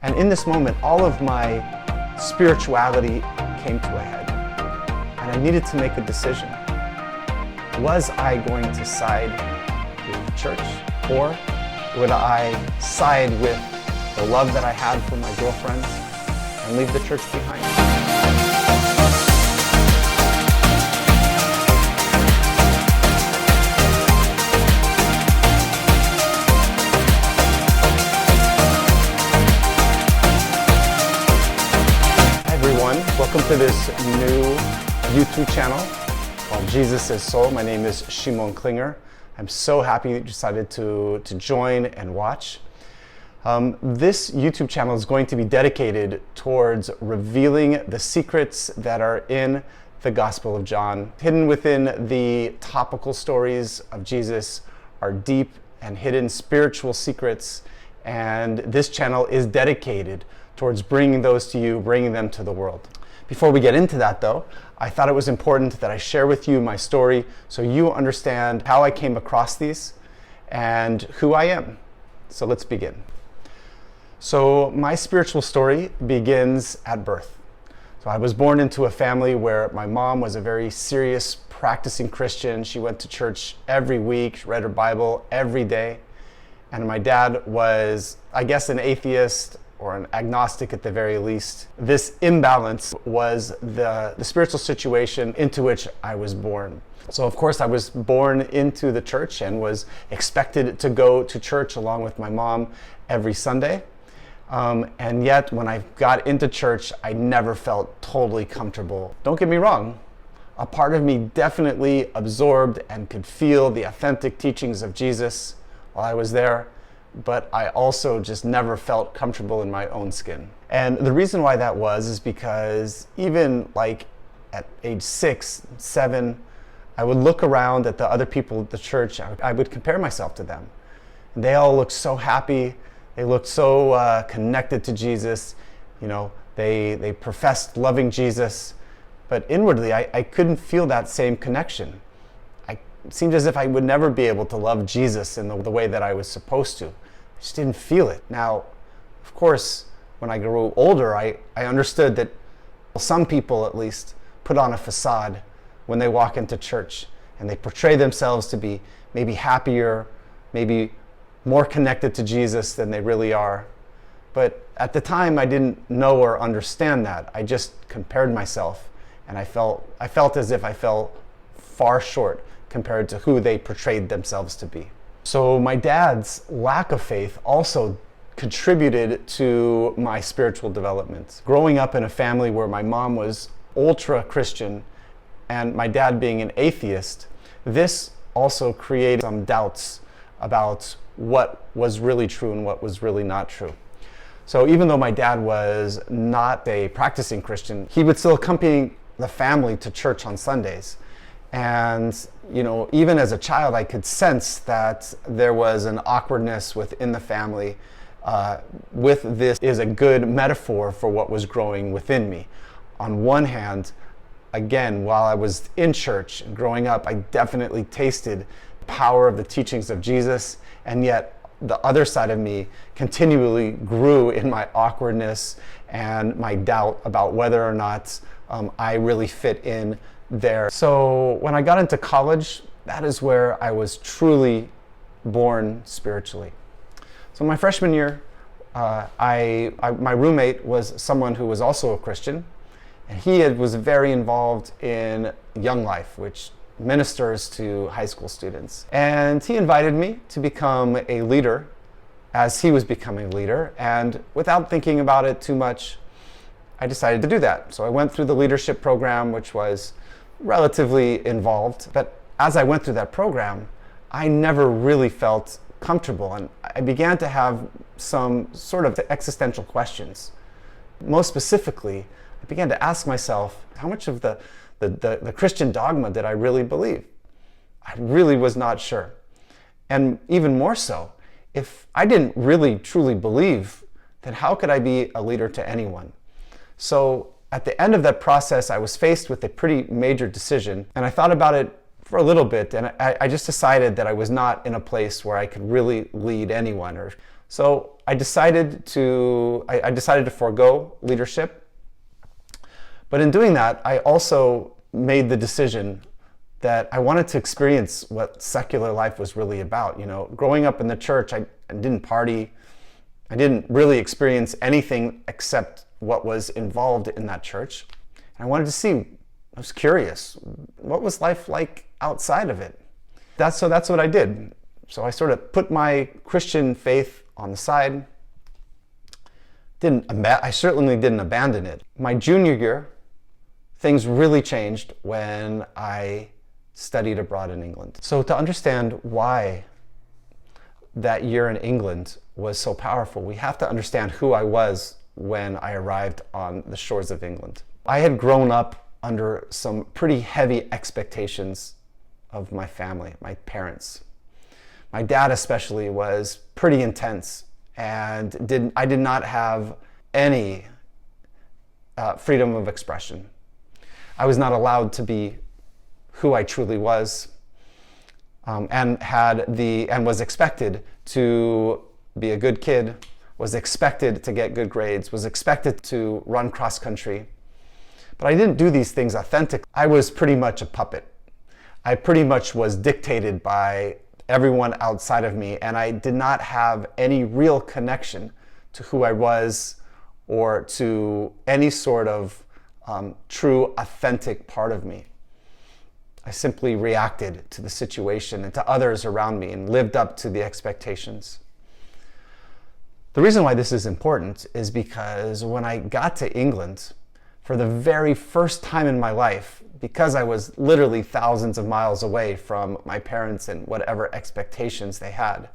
And in this moment, all of my spirituality came to a head. And I needed to make a decision. Was I going to side with the church, or would I side with the love that I had for my girlfriends and leave the church behind? Welcome to this new YouTube channel called Jesus.as.soul. My name is Shimon Klinger. I'm so happy that you decided to join and watch. This YouTube channel is going to be dedicated towards revealing the secrets that are in the Gospel of John. Hidden within the topical stories of Jesus are deep and hidden spiritual secrets, and this channel is dedicated towards bringing those to you, bringing them to the world. Before we get into that though, I thought it was important that I share with you my story so you understand how I came across these and who I am. So let's begin. So my spiritual story begins at birth. So I was born into a family where my mom was a very serious practicing Christian. She went to church every week, read her Bible every day. And my dad was, I guess, an atheist, or an agnostic at the very least. This imbalance was the spiritual situation into which I was born. So of course I was born into the church and was expected to go to church along with my mom every Sunday. And yet when I got into church, I never felt totally comfortable. Don't get me wrong, a part of me definitely absorbed and could feel the authentic teachings of Jesus while I was there, but I also just never felt comfortable in my own skin. And the reason why that was is because even like at age 6, 7, I would look around at the other people at the church. I would compare myself to them. And they all looked so happy. They looked so connected to Jesus. You know, they professed loving Jesus. But inwardly, I couldn't feel that same connection. It seemed as if I would never be able to love Jesus in the way that I was supposed to. I just didn't feel it. Now, of course, when I grew older, I understood that some people, at least, put on a facade when they walk into church, and they portray themselves to be maybe happier, maybe more connected to Jesus than they really are. But at the time, I didn't know or understand that. I just compared myself, and I felt as if I fell far short compared to who they portrayed themselves to be. So my dad's lack of faith also contributed to my spiritual development. Growing up in a family where my mom was ultra Christian and my dad being an atheist, this also created some doubts about what was really true and what was really not true. So even though my dad was not a practicing Christian, he would still accompany the family to church on Sundays. And, you know, even as a child, I could sense that there was an awkwardness within the family. With this is a good metaphor for what was growing within me. On one hand, again, while I was in church and growing up, I definitely tasted the power of the teachings of Jesus, and yet the other side of me continually grew in my awkwardness and my doubt about whether or not I really fit in there. So when I got into college, that is where I was truly born spiritually. So my freshman year, my roommate was someone who was also a Christian, and he was very involved in Young Life, which ministers to high school students. And he invited me to become a leader as he was becoming a leader, and without thinking about it too much, I decided to do that. So I went through the leadership program, which was relatively involved, but as I went through that program, I never really felt comfortable, and I began to have some sort of existential questions. Most specifically, I began to ask myself, how much of the Christian dogma did I really believe? I really was not sure. And even more so, if I didn't really truly believe, then how could I be a leader to anyone? So at the end of that process, I was faced with a pretty major decision, and I thought about it for a little bit, and I just decided that I was not in a place where I could really lead anyone. So I decided to forego leadership. But in doing that, I also made the decision that I wanted to experience what secular life was really about. You know, growing up in the church, I didn't party. I didn't really experience anything except what was involved in that church. And I wanted to see, I was curious, what was life like outside of it? That's what I did. So I sort of put my Christian faith on the side. I certainly didn't abandon it. My junior year, things really changed when I studied abroad in England. So to understand why that year in England was so powerful, we have to understand who I was when I arrived on the shores of England. I had grown up under some pretty heavy expectations of my family, my parents. My dad especially was pretty intense, and I did not have any freedom of expression. I was not allowed to be who I truly was, and was expected to be a good kid, was expected to get good grades, was expected to run cross country. But I didn't do these things authentically. I was pretty much a puppet. I pretty much was dictated by everyone outside of me, and I did not have any real connection to who I was or to any sort of true, authentic part of me. I simply reacted to the situation and to others around me and lived up to the expectations. The reason why this is important is because when I got to England, for the very first time in my life, because I was literally thousands of miles away from my parents and whatever expectations they had,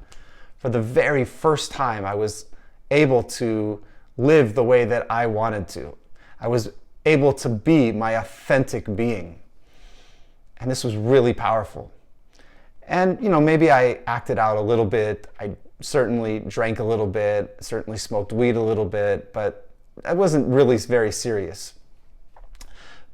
for the very first time I was able to live the way that I wanted to. I was able to be my authentic being. And this was really powerful. And, you know, maybe I acted out a little bit. I certainly drank a little bit, certainly smoked weed a little bit, but that wasn't really very serious.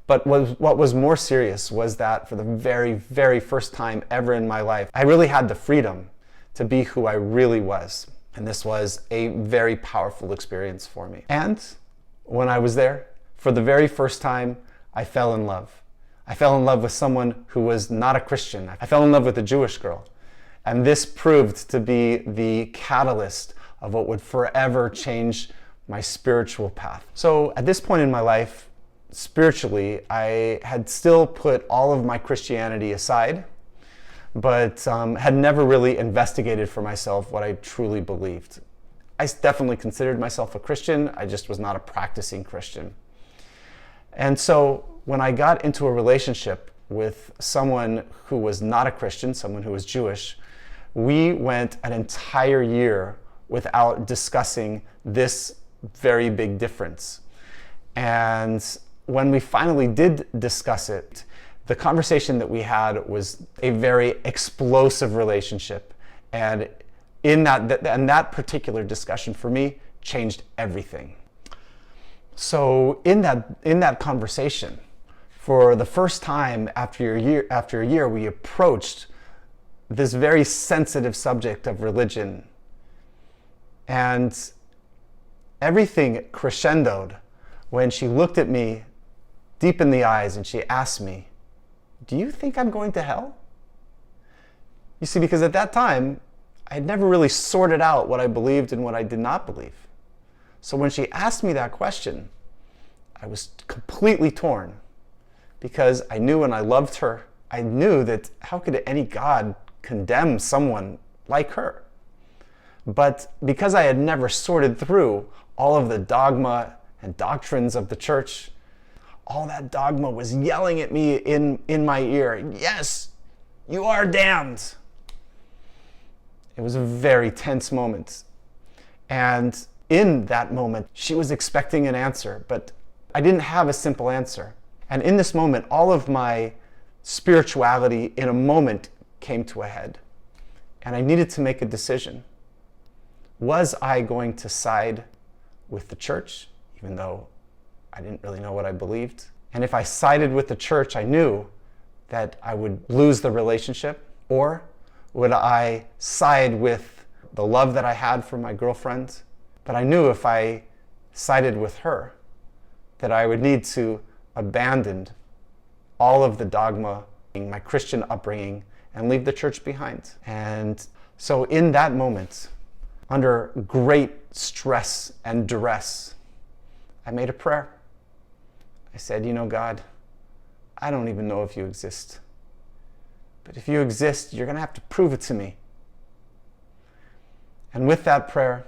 But what was more serious was that for the very, very first time ever in my life, I really had the freedom to be who I really was. And this was a very powerful experience for me. And when I was there, for the very first time, I fell in love. I fell in love with someone who was not a Christian. I fell in love with a Jewish girl. And this proved to be the catalyst of what would forever change my spiritual path. So at this point in my life, spiritually, I had still put all of my Christianity aside, but had never really investigated for myself what I truly believed. I definitely considered myself a Christian. I just was not a practicing Christian. And so when I got into a relationship with someone who was not a Christian, someone who was Jewish, we went an entire year without discussing this very big difference. And when we finally did discuss it, the conversation that we had was a very explosive relationship. And that particular discussion for me changed everything. So in that conversation, for the first time after a year, we approached this very sensitive subject of religion. And everything crescendoed when she looked at me deep in the eyes and she asked me, "Do you think I'm going to hell?" You see, because at that time, I had never really sorted out what I believed and what I did not believe. So when she asked me that question, I was completely torn, because I knew and I loved her. I knew that how could any God condemn someone like her? But because I had never sorted through all of the dogma and doctrines of the church, all that dogma was yelling at me in my ear, "Yes, you are damned." It was a very tense moment. And in that moment, she was expecting an answer, but I didn't have a simple answer. And in this moment, all of my spirituality in a moment came to a head. And I needed to make a decision. Was I going to side with the church, even though I didn't really know what I believed? And if I sided with the church, I knew that I would lose the relationship. Or would I side with the love that I had for my girlfriend But I knew if I sided with her, that I would need to abandon all of the dogma, my Christian upbringing, and leave the church behind. And so in that moment, under great stress and duress, I made a prayer. I said, God, I don't even know if you exist. But if you exist, you're going to have to prove it to me. And with that prayer,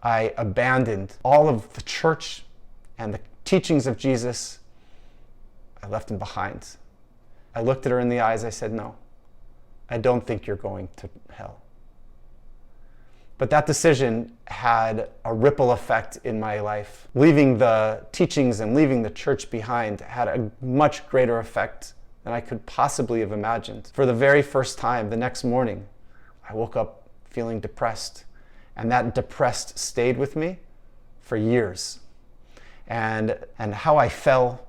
I abandoned all of the church and the teachings of Jesus. I left them behind. I looked at her in the eyes. I said, no, I don't think you're going to hell. But that decision had a ripple effect in my life. Leaving the teachings and leaving the church behind had a much greater effect than I could possibly have imagined. For the very first time, the next morning, I woke up feeling depressed. And that depressed stayed with me for years. And how I fell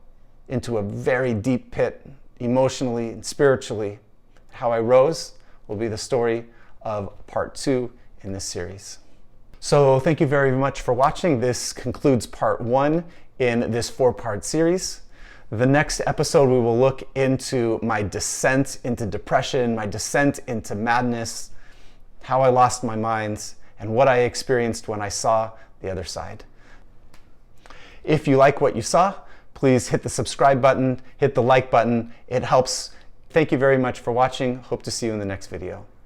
into a very deep pit, emotionally and spiritually, how I rose, will be the story of part 2 in this series. So thank you very much for watching. This concludes part 1 in this 4-part series. The next episode, we will look into my descent into depression, my descent into madness, how I lost my mind, and what I experienced when I saw the other side. If you like what you saw, please hit the subscribe button, hit the like button. It helps. Thank you very much for watching. Hope to see you in the next video.